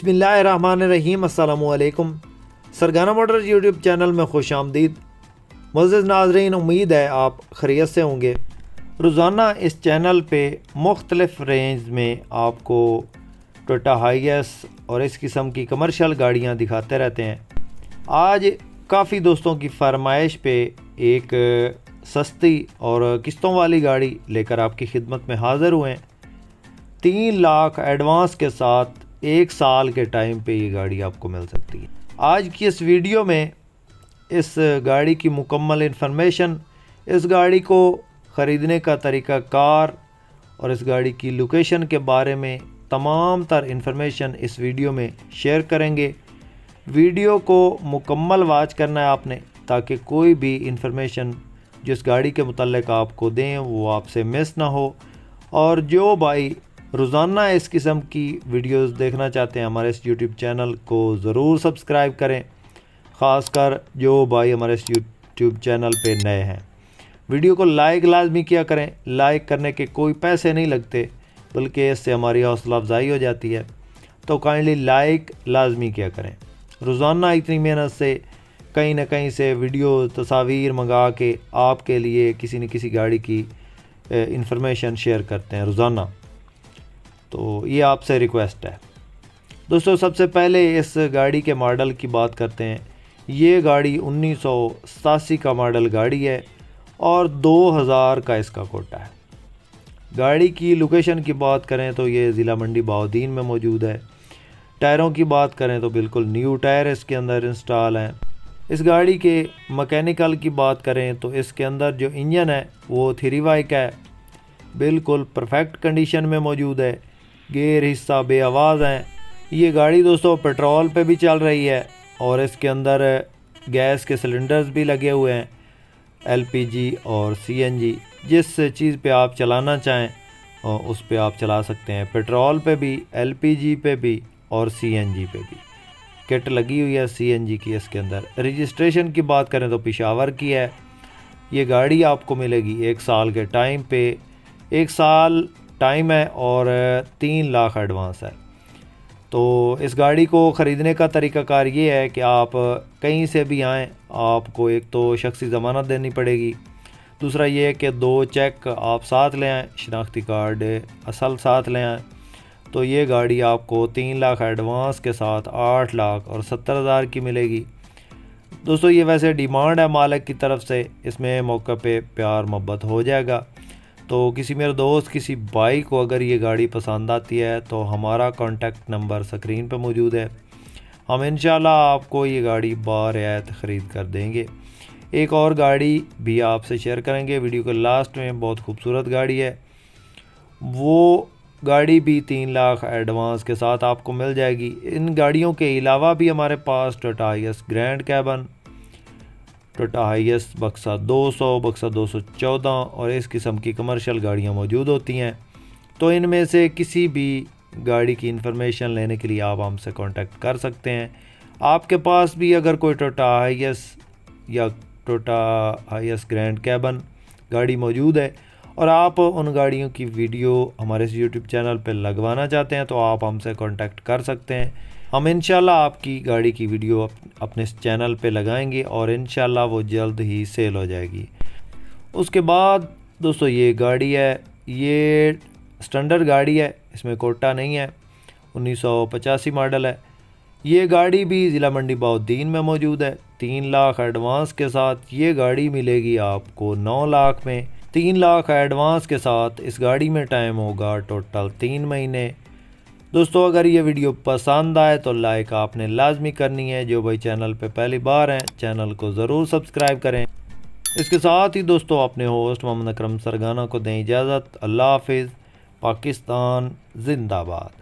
बिस्मिल्लाहिर्रहमानिर्रहीम। अस्सलामुअलैकुम। सरगाना Motors YouTube channel में खुश आमदीद। मुअज़्ज़िज़ नाज़रीन, उम्मीद है आप खैरियत से होंगे। रोज़ाना इस चैनल पे मुख्तलिफ़ रेंज में आपको टोयोटा हाईएस और इस किस्म की कमर्शियल गाड़ियाँ दिखाते रहते हैं। आज काफ़ी दोस्तों की फरमाइश पे एक सस्ती और किस्तों वाली गाड़ी लेकर आपकी खिदमत में हाज़िर हुए हैं। 3 लाख एडवांस के साथ 1 साल के टाइम पे ये गाड़ी आपको मिल सकती है। आज की इस वीडियो में इस गाड़ी की मुकम्मल इन्फॉर्मेशन, इस गाड़ी को ख़रीदने का तरीका कार और इस गाड़ी की लोकेशन के बारे में तमाम तर इन्फॉर्मेशन इस वीडियो में शेयर करेंगे। वीडियो को मुकम्मल वॉच करना है आपने, ताकि कोई भी इन्फॉर्मेशन जिस गाड़ी के मुतल्लिक आपको दें वो आपसे मिस ना हो। और जो भाई रोज़ाना इस किस्म की वीडियोस देखना चाहते हैं, हमारे इस यूट्यूब चैनल को ज़रूर सब्सक्राइब करें। ख़ासकर जो भाई हमारे इस यूट्यूब चैनल पे नए हैं, वीडियो को लाइक लाजमी किया करें। लाइक करने के कोई पैसे नहीं लगते, बल्कि इससे हमारी हौसला अफजाई हो जाती है। तो काइंडली लाइक लाजमी किया करें। रोज़ाना इतनी मेहनत से कहीं ना कहीं से वीडियो तस्वीर मंगा के आपके लिए किसी न किसी गाड़ी की इंफॉर्मेशन शेयर करते हैं रोज़ाना। तो ये आपसे रिक्वेस्ट है दोस्तों। सबसे पहले इस गाड़ी के मॉडल की बात करते हैं। ये गाड़ी 1987 का मॉडल गाड़ी है और 2000 का इसका कोटा है। गाड़ी की लोकेशन की बात करें तो ये ज़िला मंडी बहाउद्दीन में मौजूद है। टायरों की बात करें तो बिल्कुल न्यू टायर इसके अंदर इंस्टॉल हैं। इस गाड़ी के मैकेनिकल की बात करें तो इसके अंदर जो इंजन है वो 3 वाइक है, बिल्कुल परफेक्ट कंडीशन में मौजूद है। गेयर हिस्सा बे आवाज़ हैं। ये गाड़ी दोस्तों पेट्रोल पे भी चल रही है और इसके अंदर गैस के सिलेंडर्स भी लगे हुए हैं, एलपीजी और सीएनजी। जिस चीज़ पे आप चलाना चाहें और उस पे आप चला सकते हैं। पेट्रोल पे भी, एलपीजी पे भी और सीएनजी पे भी किट लगी हुई है सीएनजी की इसके अंदर। रजिस्ट्रेशन की बात करें तो पेशावर की है। ये गाड़ी आपको मिलेगी 1 साल के टाइम पे। 1 साल टाइम है और 3 लाख एडवांस है। तो इस गाड़ी को ख़रीदने का तरीक़ाकार ये है कि आप कहीं से भी आएँ, आपको एक तो शख्सी ज़मानत देनी पड़ेगी। दूसरा ये है कि 2 चेक आप साथ ले आएँ, शनाख्ती कार्ड असल साथ ले आएँ। तो ये गाड़ी आपको 3 लाख एडवांस के साथ 8 लाख और 70 हज़ार की मिलेगी। दोस्तों ये वैसे डिमांड है मालिक की तरफ से, इसमें मौके पे प्यार मोहब्बत हो जाएगा। तो किसी मेरे दोस्त, किसी भाई को अगर ये गाड़ी पसंद आती है तो हमारा कॉन्टैक्ट नंबर स्क्रीन पर मौजूद है। हम इंशाल्लाह आपको ये गाड़ी बारियात ख़रीद कर देंगे। एक और गाड़ी भी आपसे शेयर करेंगे वीडियो के लास्ट में। बहुत खूबसूरत गाड़ी है, वो गाड़ी भी 3 लाख एडवांस के साथ आपको मिल जाएगी। इन गाड़ियों के अलावा भी हमारे पास Toyota HiAce grand cabin, Toyota HiAce बक्सा 200, बक्सा 214 और इस किस्म की कमर्शियल गाड़ियाँ मौजूद होती हैं। तो इनमें से किसी भी गाड़ी की इन्फॉर्मेशन लेने के लिए आप हमसे कांटेक्ट कर सकते हैं। आपके पास भी अगर कोई टोयोटा हाईएस या टोयोटा हाईएस ग्रैंड कैबन गाड़ी मौजूद है और आप उन गाड़ियों की वीडियो हमारे इस यूट्यूब चैनल पर लगवाना चाहते हैं, तो आप हमसे कांटेक्ट कर सकते हैं। हम इंशाल्लाह आपकी गाड़ी की वीडियो अपने इस चैनल पे लगाएंगे और इंशाल्लाह वो जल्द ही सेल हो जाएगी। उसके बाद दोस्तों ये गाड़ी है, ये स्टैंडर्ड गाड़ी है, इसमें कोटा नहीं है, 1985 मॉडल है। ये गाड़ी भी ज़िला मंडी बहाउद्दीन में मौजूद है। 3 लाख एडवांस के साथ ये गाड़ी मिलेगी आपको 9 लाख में। 3 लाख एडवांस के साथ इस गाड़ी में टाइम होगा टोटल 3 महीने। दोस्तों अगर ये वीडियो पसंद आए तो लाइक आपने लाजमी करनी है। जो भाई चैनल पे पहली बार हैं, चैनल को ज़रूर सब्सक्राइब करें। इसके साथ ही दोस्तों अपने होस्ट मोहम्मद अकरम सरगाना को दें इजाज़त। अल्लाह हाफिज़। पाकिस्तान जिंदाबाद।